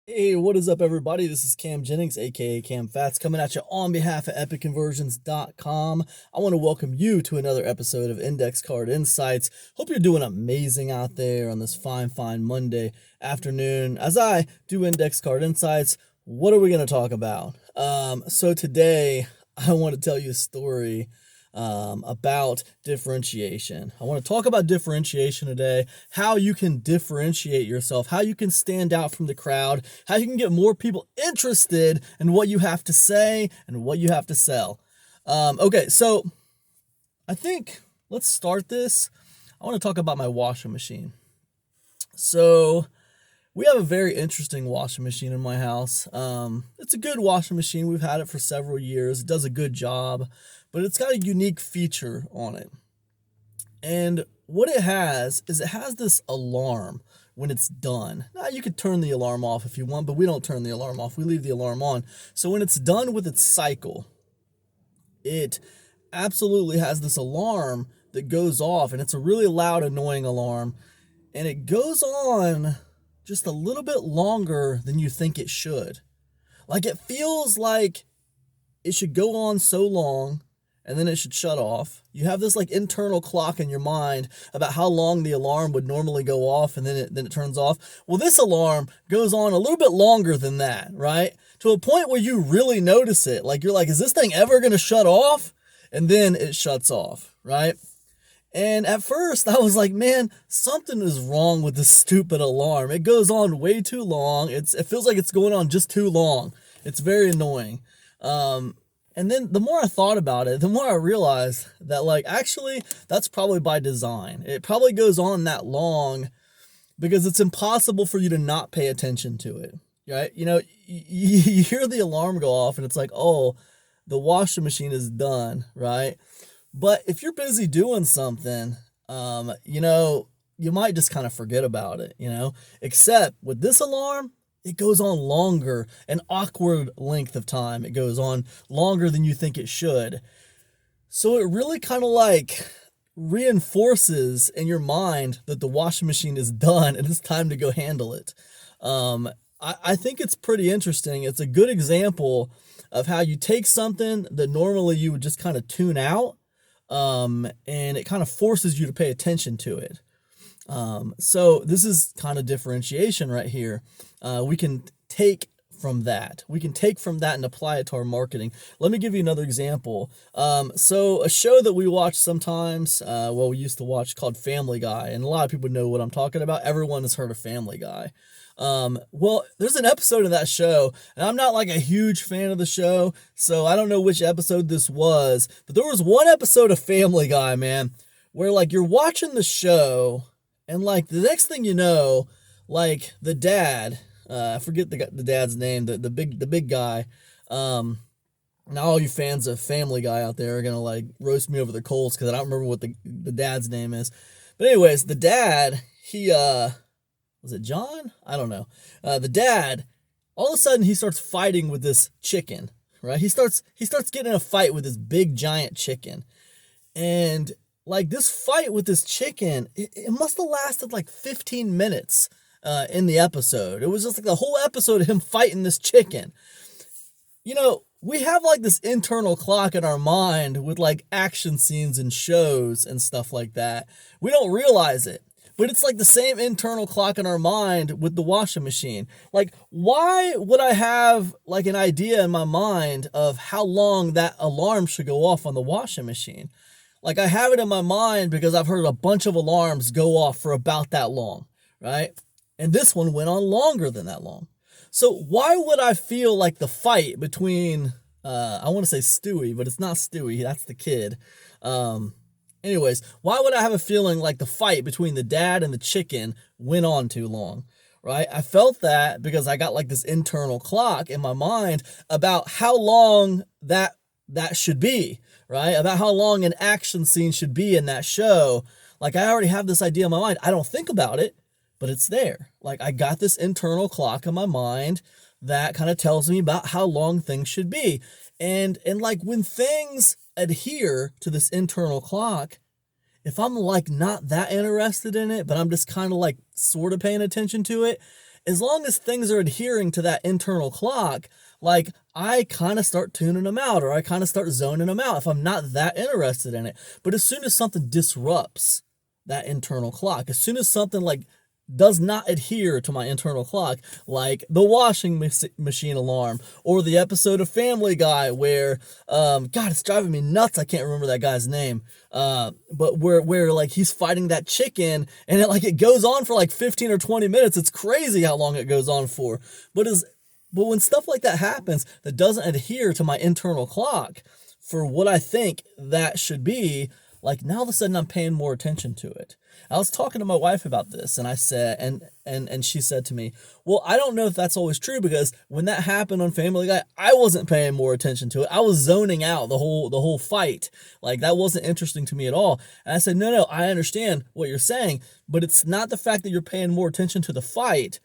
Hey, what is up, everybody? This is Cam Jennings, aka Cam Fats, coming at you on behalf of EpicConversions.com. I want to welcome you to another episode of Index Card Insights. Hope you're doing amazing out there on this fine Monday afternoon. As I do Index Card Insights, what are we going to talk about? So today, I want to tell you a story about differentiation. I want to talk about differentiation today, how you can differentiate yourself, how you can stand out from the crowd, how you can get more people interested in what you have to say and what you have to sell. Okay, so I think let's start this. I want to talk about my washing machine. So we have a very interesting washing machine in my house. It's a good washing machine. We've had it for several years. It does a good job, but it's got a unique feature on it. And what it has is it has this alarm when it's done. Now, you could turn the alarm off if you want, but we don't turn the alarm off. We leave the alarm on. So when it's done with its cycle, it absolutely has this alarm that goes off, and it's a really loud, annoying alarm. And it goes on just a little bit longer than you think it should. Like, it feels like it should go on so long and then it should shut off. You have this like internal clock in your mind about how long the alarm would normally go off, and then it turns off. Well, this alarm goes on a little bit longer than that, right? To a point where you really notice it. Like, you're like, is this thing ever going to shut off? And then it shuts off, right? And at first, I was like, man, something is wrong with this stupid alarm. It goes on way too long. It feels like it's going on just too long. It's very annoying. And then the more I thought about it, the more I realized that, like, actually, that's probably by design. It probably goes on that long because it's impossible for you to not pay attention to it, right? You hear the alarm go off and it's like, oh, the washing machine is done, right? But if you're busy doing something, you might just kind of forget about it. Except with this alarm, it goes on longer, an awkward length of time. It goes on longer than you think it should. So it really kind of like reinforces in your mind that the washing machine is done and it's time to go handle it. I think it's pretty interesting. It's a good example of how you take something that normally you would just kind of tune out, and it kind of forces you to pay attention to it. So this is kind of differentiation right here. We can take from that. We can take from that and apply it to our marketing. Let me give you another example. So a show that we watch sometimes, we used to watch, called Family Guy, and a lot of people know what I'm talking about. Everyone has heard of Family Guy. There's an episode of that show, and I'm not like a huge fan of the show, so I don't know which episode this was, but there was one episode of Family Guy, man, where like you're watching the show, and like the next thing you know, like the dad, I forget the dad's name, the big guy. Now all you fans of Family Guy out there are gonna like roast me over the coals because I don't remember what the dad's name is. But anyways, the dad, he was it John? I don't know. The dad, all of a sudden he starts fighting with this chicken, right? He starts getting in a fight with this big giant chicken. And like this fight with this chicken, it must have lasted like 15 minutes in the episode. It was just like the whole episode of him fighting this chicken. We have like this internal clock in our mind with like action scenes and shows and stuff like that. We don't realize it. But it's like the same internal clock in our mind with the washing machine. Like, why would I have like an idea in my mind of how long that alarm should go off on the washing machine? Like, I have it in my mind because I've heard a bunch of alarms go off for about that long, right? And this one went on longer than that long. So why would I feel like the fight between, I want to say Stewie, but it's not Stewie, that's the kid. Anyways, why would I have a feeling like the fight between the dad and the chicken went on too long, right? I felt that because I got like this internal clock in my mind about how long that should be, right? About how long an action scene should be in that show. Like, I already have this idea in my mind. I don't think about it, but it's there. Like, I got this internal clock in my mind that kind of tells me about how long things should be. And like when things adhere to this internal clock, if I'm like not that interested in it, but I'm just kind of like sort of paying attention to it, as long as things are adhering to that internal clock, like I kind of start tuning them out, or I kind of start zoning them out if I'm not that interested in it. But as soon as something disrupts that internal clock, as soon as something like does not adhere to my internal clock, like the washing machine alarm, or the episode of Family Guy where, God, it's driving me nuts. I can't remember that guy's name. But where like he's fighting that chicken, and it goes on for like 15 or 20 minutes. It's crazy how long it goes on for. But when stuff like that happens that doesn't adhere to my internal clock for what I think that should be, like now all of a sudden I'm paying more attention to it. I was talking to my wife about this, and I said, and she said to me, well, I don't know if that's always true, because when that happened on Family Guy, I wasn't paying more attention to it. I was zoning out the whole fight. Like that wasn't interesting to me at all. And I said, no, I understand what you're saying, but it's not the fact that you're paying more attention to the fight.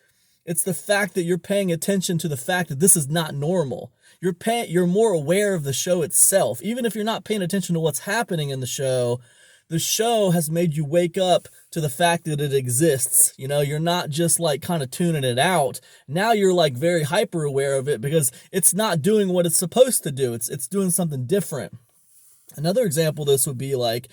It's the fact that you're paying attention to the fact that this is not normal. You're more aware of the show itself. Even if you're not paying attention to what's happening in the show has made you wake up to the fact that it exists. You know, you're not just like kind of tuning it out. Now you're like very hyper aware of it because it's not doing what it's supposed to do. It's doing something different. Another example of this would be like,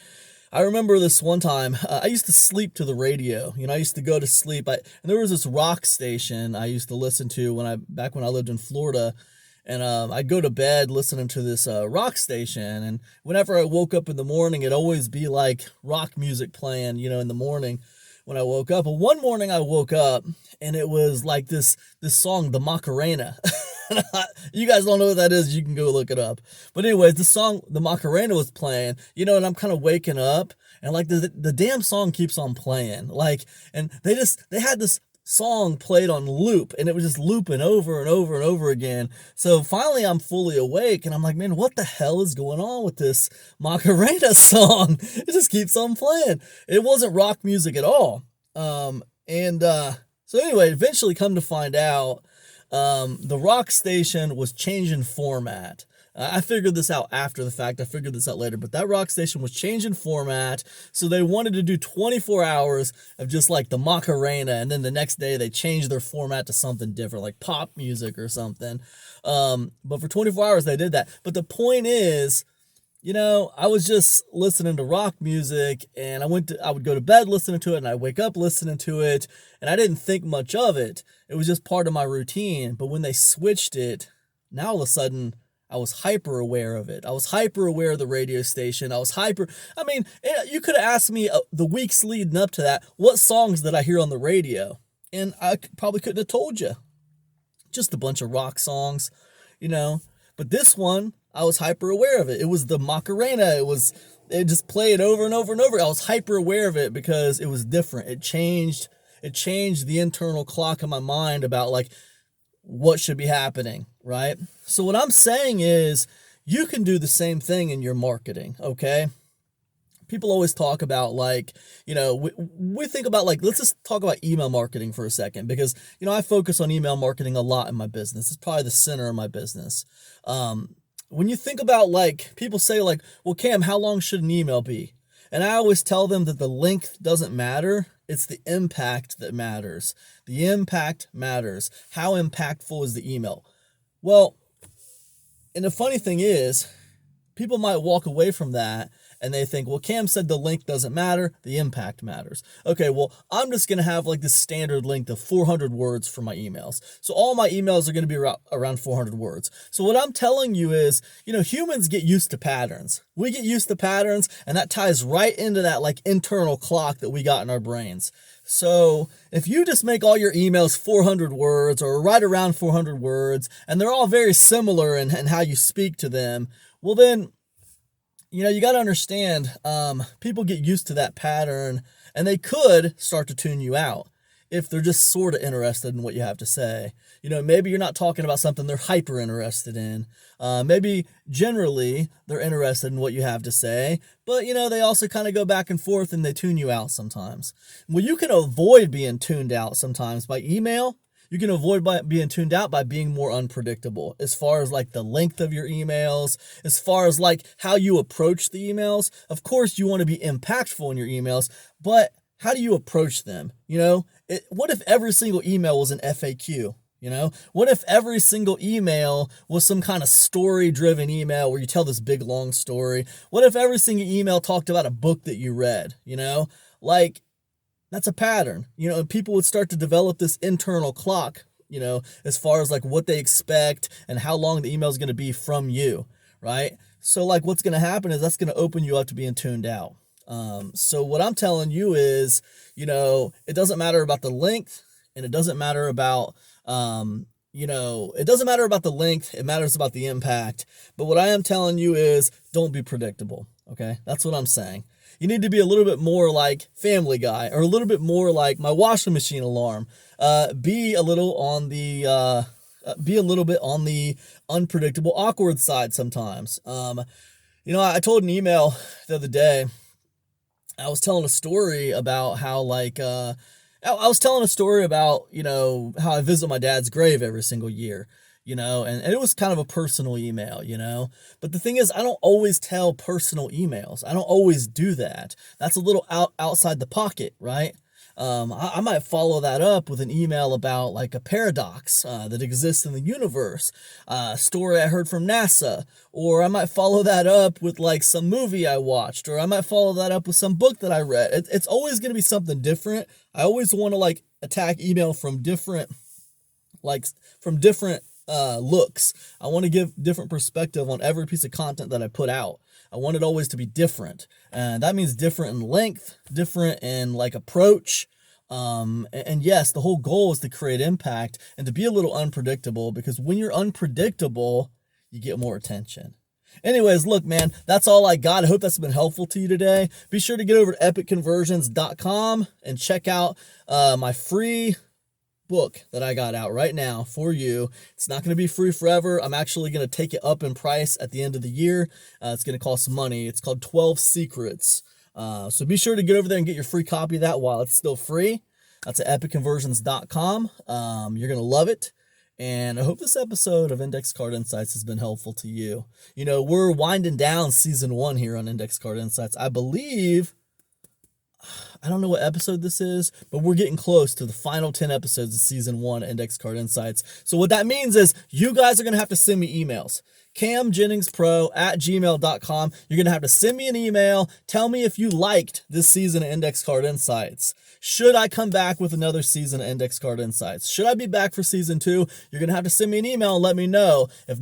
I remember this one time, I used to sleep to the radio. You know, I used to go to sleep. And there was this rock station I used to listen to back when I lived in Florida. And I'd go to bed listening to this rock station. And whenever I woke up in the morning, it'd always be like rock music playing, you know, in the morning when I woke up. But one morning I woke up and it was like this song, the Macarena. You guys don't know what that is, you can go look it up. But anyways, the song, the Macarena, was playing, you know, and I'm kind of waking up and like the damn song keeps on playing. Like, and they had this song played on loop, and it was just looping over and over and over again. So finally I'm fully awake and I'm like, man, what the hell is going on with this Macarena song? It just keeps on playing. It wasn't rock music at all. So anyway, eventually come to find out, the rock station was changing format. I figured this out after the fact. I figured this out later, but that rock station was changing format. So they wanted to do 24 hours of just like the Macarena. And then the next day they changed their format to something different, like pop music or something. But for 24 hours they did that. But the point is, you know, I was just listening to rock music, and I would go to bed listening to it, and I'd wake up listening to it, and I didn't think much of it. It was just part of my routine. But when they switched it, now all of a sudden I was hyper aware of it. I was hyper aware of the radio station. You could have asked me the weeks leading up to that, what songs did I hear on the radio? And I probably couldn't have told you. Just a bunch of rock songs, you know. But this one, I was hyper aware of it. It was the Macarena. It just played over and over and over. I was hyper aware of it because it was different. It changed the internal clock in my mind about like what should be happening, right? So what I'm saying is you can do the same thing in your marketing, okay? People always talk about like, you know, we think about like, let's just talk about email marketing for a second, because, you know, I focus on email marketing a lot in my business. It's probably the center of my business. When you think about like, people say like, well, Cam, how long should an email be? And I always tell them that the length doesn't matter. It's the impact that matters. The impact matters. How impactful is the email? Well, and the funny thing is, people might walk away from that and they think, well, Cam said the length doesn't matter, the impact matters. Okay, well, I'm just going to have like this standard length of 400 words for my emails. So all my emails are going to be around 400 words. So what I'm telling you is, you know, humans get used to patterns. We get used to patterns, and that ties right into that like internal clock that we got in our brains. So if you just make all your emails 400 words or right around 400 words, and they're all very similar in how you speak to them, well then, you know, you got to understand, people get used to that pattern, and they could start to tune you out if they're just sort of interested in what you have to say. You know, maybe you're not talking about something they're hyper interested in. Maybe generally they're interested in what you have to say, but, you know, they also kind of go back and forth and they tune you out sometimes. Well, you can avoid being tuned out sometimes by email. You can avoid being tuned out by being more unpredictable as far as like the length of your emails, as far as like how you approach the emails. Of course, you want to be impactful in your emails, but how do you approach them? You know, What if every single email was an FAQ? You know, what if every single email was some kind of story driven email where you tell this big long story? What if every single email talked about a book that you read? You know, like that's a pattern, you know, and people would start to develop this internal clock, you know, as far as like what they expect and how long the email is going to be from you, right? So like what's going to happen is that's going to open you up to being tuned out. So what I'm telling you is, you know, it doesn't matter about the length and it doesn't matter about, it doesn't matter about the length. It matters about the impact. But what I am telling you is don't be predictable. Okay. That's what I'm saying. You need to be a little bit more like Family Guy or a little bit more like my washing machine alarm. Be a little bit on the unpredictable, awkward side sometimes. I told an email the other day. I was telling a story about how I was telling a story about, you know, how I visit my dad's grave every single year, you know, and it was kind of a personal email, you know, but the thing is, I don't always tell personal emails. I don't always do that. That's a little outside the pocket, right? I might follow that up with an email about like a paradox that exists in the universe, a story I heard from NASA, or I might follow that up with like some movie I watched, or I might follow that up with some book that I read. It's always going to be something different. I always want to like attack email from different looks. I want to give different perspective on every piece of content that I put out. I want it always to be different. And that means different in length, different in like approach. And yes, the whole goal is to create impact and to be a little unpredictable, because when you're unpredictable, you get more attention. Anyways, look, man, that's all I got. I hope that's been helpful to you today. Be sure to get over to epicconversions.com and check out my free book that I got out right now for you. It's not going to be free forever. I'm actually going to take it up in price at the end of the year. It's going to cost some money. It's called 12 Secrets. So be sure to get over there and get your free copy of that while it's still free. That's at epicconversions.com. You're going to love it. And I hope this episode of Index Card Insights has been helpful to you. You know, we're winding down season 1 here on Index Card Insights. I don't know what episode this is, but we're getting close to the final 10 episodes of season 1 Index Card Insights. So what that means is you guys are going to have to send me emails. camjenningspro@gmail.com. You're going to have to send me an email. Tell me if you liked this season of Index Card Insights. Should I come back with another season of Index Card Insights? Should I be back for season 2? You're going to have to send me an email and let me know. If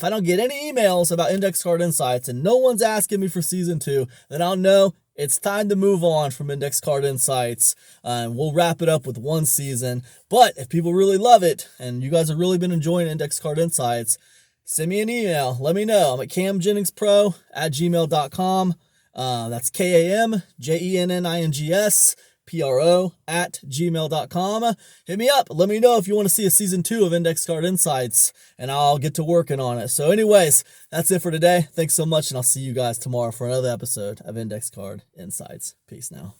I don't get any emails about Index Card Insights and no one's asking me for season 2, then I'll know it's time to move on from Index Card Insights. We'll wrap it up with 1 season. But if people really love it and you guys have really been enjoying Index Card Insights, send me an email. Let me know. I'm at camjenningspro@gmail.com. That's KAMJENNINGSPRO@gmail.com. Hit me up. Let me know if you want to see a season 2 of Index Card Insights, and I'll get to working on it. So anyways, that's it for today. Thanks so much, and I'll see you guys tomorrow for another episode of Index Card Insights. Peace now.